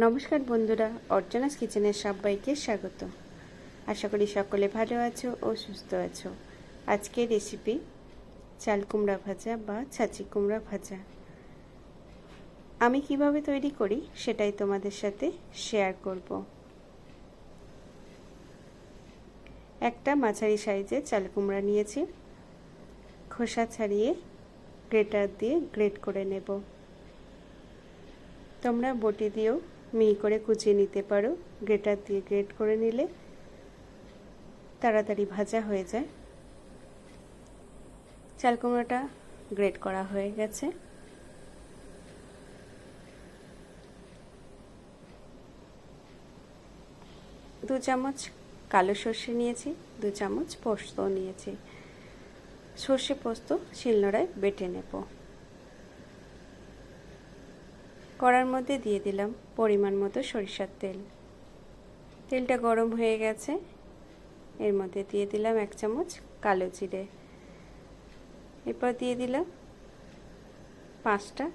নমস্কার বন্ধুরা, অর্চনাস কিচেনে সবাইকে স্বাগত। আশা করি সকলে ভালো আছো ও সুস্থ আছো। আজকের রেসিপি চাল কুমড়া ভাজা বা ছাঁচি কুমড়া ভাজা। আমি কিভাবে তৈরি করি সেটাই তোমাদের সাথে শেয়ার করব। একটা মাঝারি সাইজের চাল কুমড়া নিয়েছি, খোসা ছাড়িয়ে গ্রেটার দিয়ে গ্রেট করে নেব। তোমরা বটি দিয়েও মিহি করে কুচিয়ে নিতে পারো। গ্রেটার দিয়ে গ্রেট করে নিলে তাড়াতাড়ি ভাজা হয়ে যায়। চাল কুমড়োটা গ্রেট করা হয়ে গেছে। দু চামচ কালো সর্ষে নিয়েছি, 2 চামচ পোস্ত নিয়েছি। সর্ষে পোস্ত শিলনোড়ায় বেটে নেব। কড়ার মধ্যে দিয়ে দিলাম পরিমাণ মতো সরিষার তেল। তেলটা গরম হয়ে গেছে, এর মধ্যে দিয়ে দিলাম 1 চামচ কালো জিরে। এরপর দিয়ে দিলাম 5টা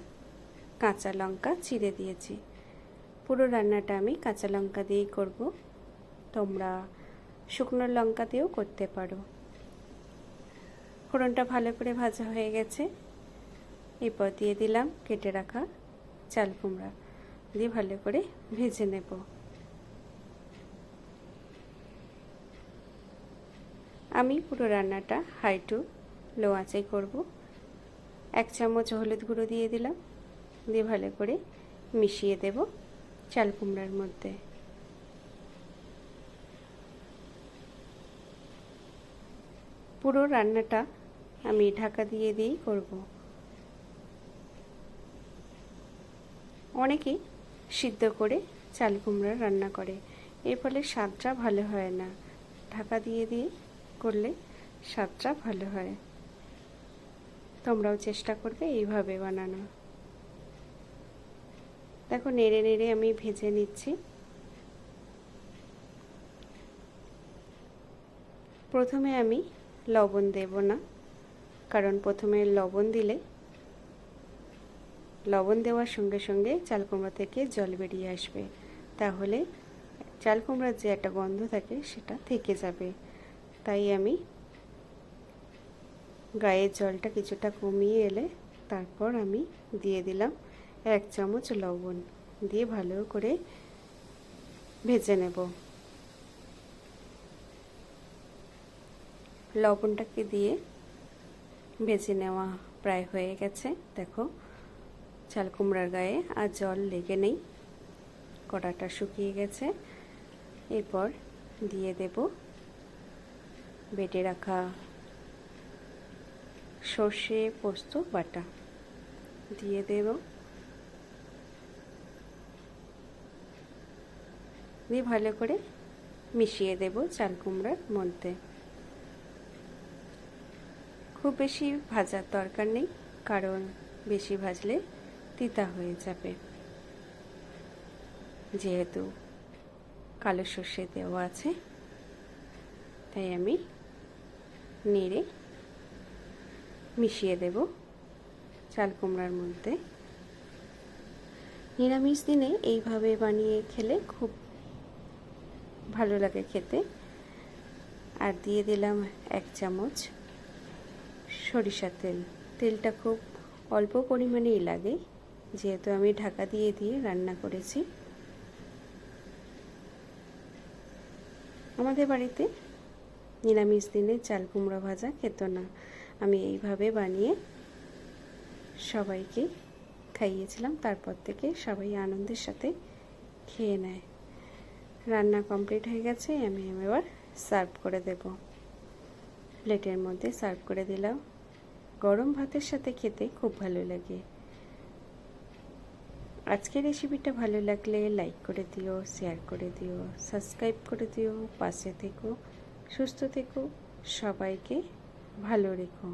কাঁচা লঙ্কা চিড়ে দিয়েছি। পুরো রান্নাটা আমি কাঁচা লঙ্কা দিয়েই করব, তোমরা শুকনো লঙ্কা দিয়েও করতে পারো। ফোড়নটা ভালো করে ভাজা হয়ে গেছে। এরপর দিয়ে দিলাম কেটে রাখা চাল কুমড়া, দিয়ে ভালো করে ভেজে নেব। আমি পুরো রান্নাটা হাই টু লো আঁচেই করব। 1 চামচ হলুদ গুঁড়ো দিয়ে দিলাম, দিয়ে ভালো করে মিশিয়ে দেব চাল কুমড়ার মধ্যে। পুরো রান্নাটা আমি ঢাকা দিয়ে দিয়েই করব। অনেকেই সিদ্ধ করে চাল কুমড়া রান্না করে, এর ফলে স্বাদটা ভালো হয় না। ঢাকা দিয়ে দিয়ে করলে স্বাদটা ভালো হয়। তোমরাও চেষ্টা করবে এইভাবে বানানো। দেখো নেড়ে নেড়ে আমি ভেজে নিচ্ছি। প্রথমে আমি লবণ দেব না, কারণ প্রথমে লবণ দিলে লবণ দেওয়ার সঙ্গে সঙ্গে চাল কুমড়া থেকে জল বেরিয়ে আসবে, তাহলে চাল কুমড়ার যে একটা গন্ধ থাকে সেটা থেকে যাবে। তাই আমি গায়ের জলটা কিছুটা কমিয়ে এলে তারপর আমি দিয়ে দিলাম 1 চামচ লবণ, দিয়ে ভালো করে ভেজে নেব। লবণটাকে দিয়ে ভেজে নেওয়া প্রায় হয়ে গেছে। দেখো চাল কুমড়ার গায়ে আর জল লেগে নেই, কড়াটা শুকিয়ে গেছে। এরপর দিয়ে দেব বেটে রাখা সর্ষে পোস্ত বাটা, দিয়ে দেব। দিয়ে ভালো করে মিশিয়ে দেব চাল কুমড়ার মধ্যে। খুব বেশি ভাজার দরকার নেই, কারণ বেশি ভাজলে তিতা হয়ে যাবে, যেহেতু কালো সর্ষে দেওয়া আছে। তাই আমি নেড়ে মিশিয়ে দেব চাল কুমড়ার মধ্যে। নিরামিষ দিনে এইভাবে বানিয়ে খেলে খুব ভালো লাগে খেতে। আর দিয়ে দিলাম 1 চামচ সরিষার তেল। তেলটা খুব অল্প পরিমাণেই লাগে, যেহেতু আমি ঢাকা দিয়ে দিয়ে রান্না করেছি। আমাদের বাড়িতে নিরামিষ দিনে চাল কুমড়া ভাজা খেত না, আমি এইভাবে বানিয়ে সবাইকে খাইয়েছিলাম। তারপর থেকে সবাই আনন্দের সাথে খেয়ে নেয়। রান্না কমপ্লিট হয়ে গেছে, আমি এবার সার্ভ করে দেব। প্লেটের মধ্যে সার্ভ করে দিলাম। গরম ভাতের সাথে খেতে খুব ভালো লাগে। আজকের রেসিপিটা ভালো লাগলে লাইক করে দিও, শেয়ার করে দিও, সাবস্ক্রাইব করে দিও। পাশে থেকো, সুস্থ থেকো, সবাইকে ভালো রেখো।